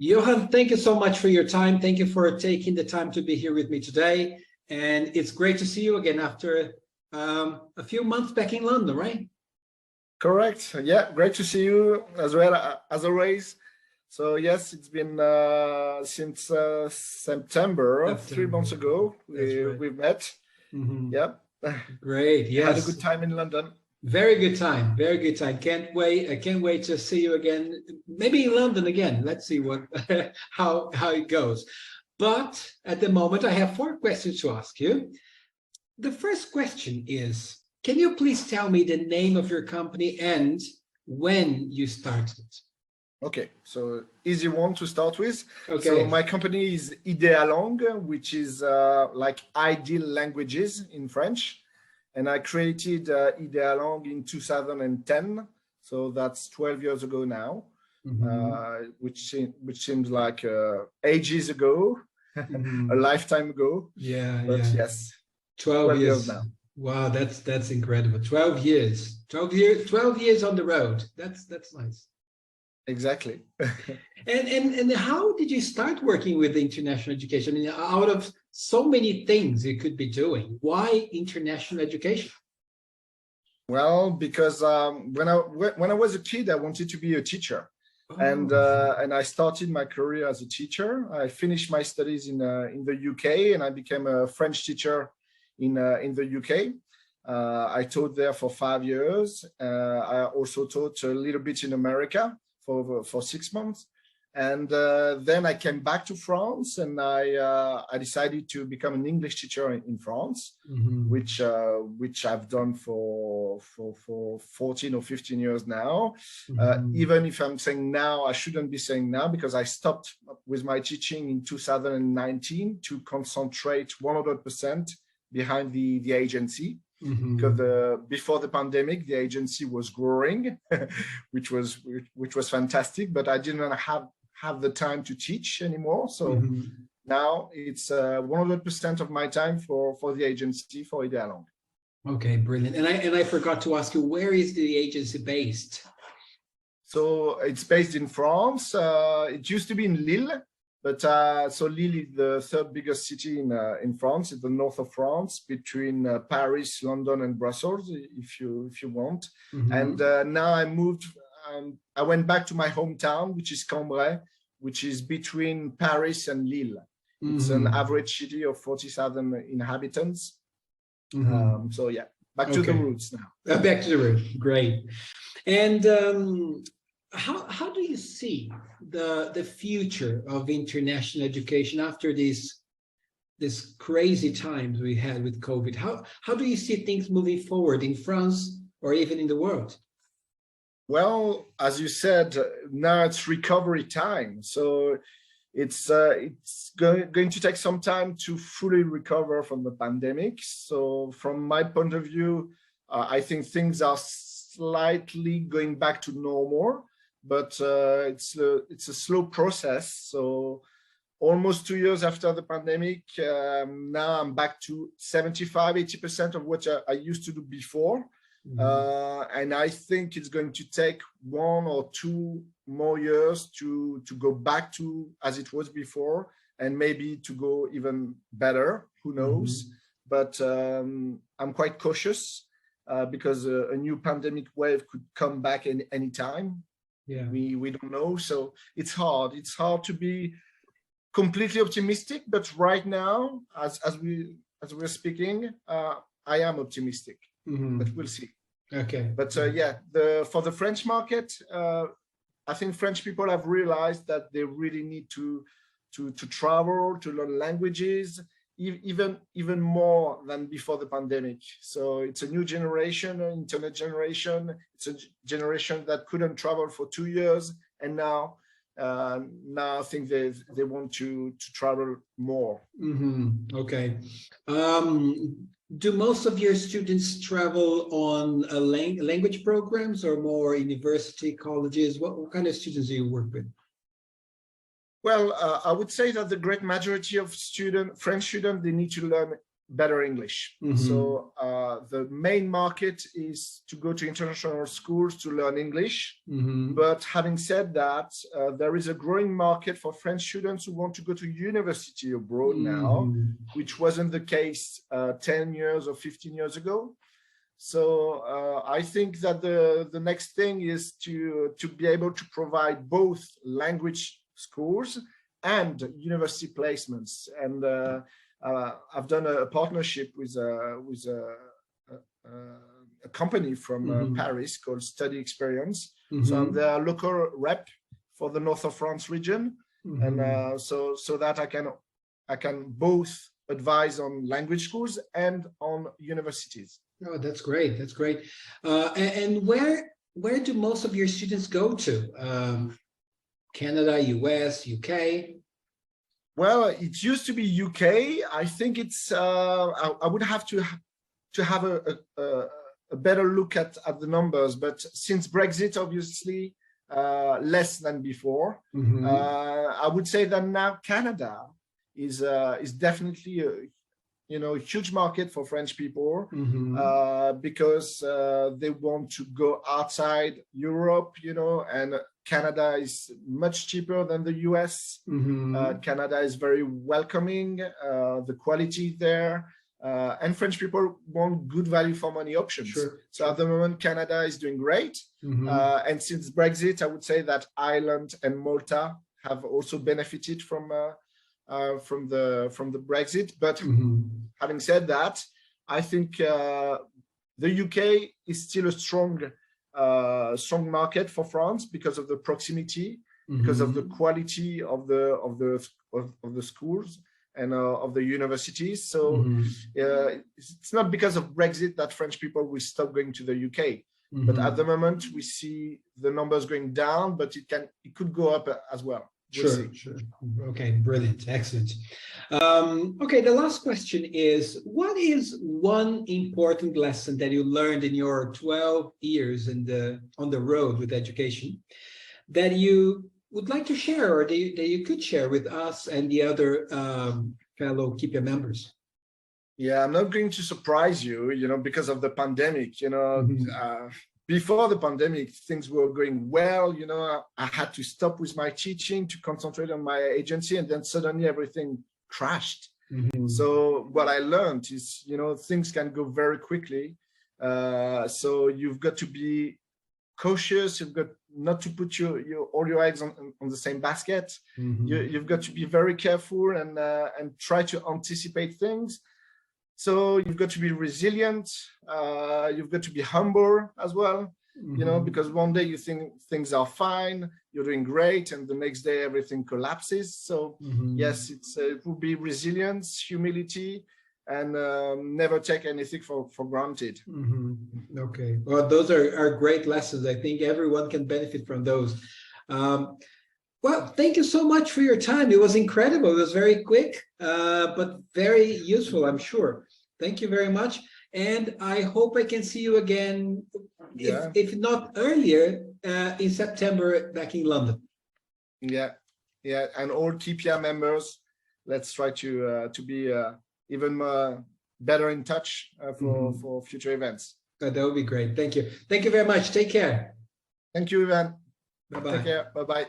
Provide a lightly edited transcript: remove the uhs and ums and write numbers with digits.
Yohann, thank you so much for your time. Thank you for taking the time to be here with me today. And it's great to see you again after a few months back in London, right? Correct. Yeah, great to see you as well, as always. So yes, it's been since September, 3 months ago, we met. Mm-hmm. Yeah. Great. Yes. Had a good time in London. Very good time. Very good time. Can't wait. I can't wait to see you again. Maybe in London again. Let's see what how it goes. But at the moment, I have 4 questions to ask you. The first question is, can you please tell me the name of your company and when you started? Okay, so easy one to start with. Okay. So my company is IDEALANGUES, which is like Ideal Languages in French. And I created IDEALANGUES in 2010. So that's 12 years ago now, which seems like ages ago, a lifetime ago. Yeah, but yeah. Yes, 12 years now. Wow, that's incredible. 12 years. 12 years on the road. That's nice. Exactly. and how did you start working with international education? I mean, out of so many things you could be doing, why international education? Well, because when I was a kid, I wanted to be a teacher. Oh. And I started my career as a teacher. I finished my studies in the UK, and I became a French teacher in the UK. I taught there for 5 years. I also taught a little bit in America for 6 months. And then I came back to France, and I decided to become an English teacher in France, which I've done for 14 or 15 years now. Even if I'm saying now, I shouldn't be saying now, because I stopped with my teaching in 2019 to concentrate 100% behind the agency. Because before the pandemic, the agency was growing, which was fantastic, but I didn't have the time to teach anymore. So now it's 100% of my time for the agency, for IDEALANGUES. Okay, brilliant. And I forgot to ask you, where is the agency based? So it's based in France. It used to be in Lille. But so Lille is the 3rd biggest city in France, in the north of France, between Paris, London, and Brussels, if you want. And now I moved. I went back to my hometown, which is Cambrai, which is between Paris and Lille. It's an average city of 40,000 inhabitants. So yeah, back to the roots now. Back to the roots. Great. And how do you see the future of international education after this crazy times we had with COVID? How do you see things moving forward in France or even in the world? Well, as you said, now it's recovery time. So it's going to take some time to fully recover from the pandemic. So from my point of view, I think things are slightly going back to normal. But it's a slow process. So almost 2 years after the pandemic, now I'm back to 75–80% of what I used to do before. And I think it's going to take 1 or 2 more years to go back to as it was before, and maybe to go even better, who knows. But I'm quite cautious because a new pandemic wave could come back any time. Yeah, we don't know, so it's hard to be completely optimistic, but right now, as we're speaking, I am optimistic, but we'll see. Okay. But yeah, for the French market, I think French people have realized that they really need to travel, to learn languages, even more than before the pandemic. So it's a new generation, an internet generation. It's a generation that couldn't travel for 2 years, and now I think they want to travel more. Okay. Do most of your students travel on language programs or more university colleges? What kind of students do you work with? Well, I would say that the great majority of French students, they need to learn better English. So the main market is to go to international schools to learn English. But having said that, there is a growing market for French students who want to go to university abroad now, which wasn't the case 10 years or 15 years ago. So I think that the next thing is to be able to provide both language schools and university placements. And I've done a partnership with a company from Paris called Study Experience. So I'm their local rep for the north of France region, and so that I can both advise on language schools and on universities. Oh, that's great. That's great. And where do most of your students go to? Canada, US, UK? Well, it used to be UK. I think it's. I would have to have a better look at the numbers, but since Brexit, obviously, less than before. I would say that now Canada is definitely a huge market for French people, because they want to go outside Europe, and Canada is much cheaper than the US. Canada is very welcoming, the quality there, and French people want good value for money options. Sure. So at the moment, Canada is doing great. And since Brexit, I would say that Ireland and Malta have also benefited from the Brexit. But having said that, I think the UK is still a strong market for France because of the proximity, because of the quality of the schools and of the universities. So it's not because of Brexit that French people will stop going to the UK. But at the moment, we see the numbers going down, but it could go up as well. Sure. Okay, brilliant, excellent. Okay, the last question is, what is one important lesson that you learned in your 12 years on the road with education that you would like to share, or that you could share with us and the other fellow CPIEA members? Yeah, I'm not going to surprise you, because of the pandemic, before the pandemic, things were going well, I had to stop with my teaching to concentrate on my agency, and then suddenly everything crashed. So what I learned is, things can go very quickly. So you've got to be cautious. You've got not to put all your eggs on the same basket. You've got to be very careful and try to anticipate things. So you've got to be resilient. You've got to be humble as well, because one day you think things are fine, you're doing great, and the next day everything collapses. So yes, it will be resilience, humility, and never take anything for granted. Okay, well, those are great lessons. I think everyone can benefit from those. Well, thank you so much for your time. It was incredible. It was very quick, but very useful, I'm sure. Thank you very much. And I hope I can see you again, if not earlier, in September back in London. Yeah. And all CPIEA members, let's try to be even better in touch for future events. That would be great. Thank you. Thank you very much. Take care. Thank you, Yohann. Bye-bye. Take care. Bye-bye.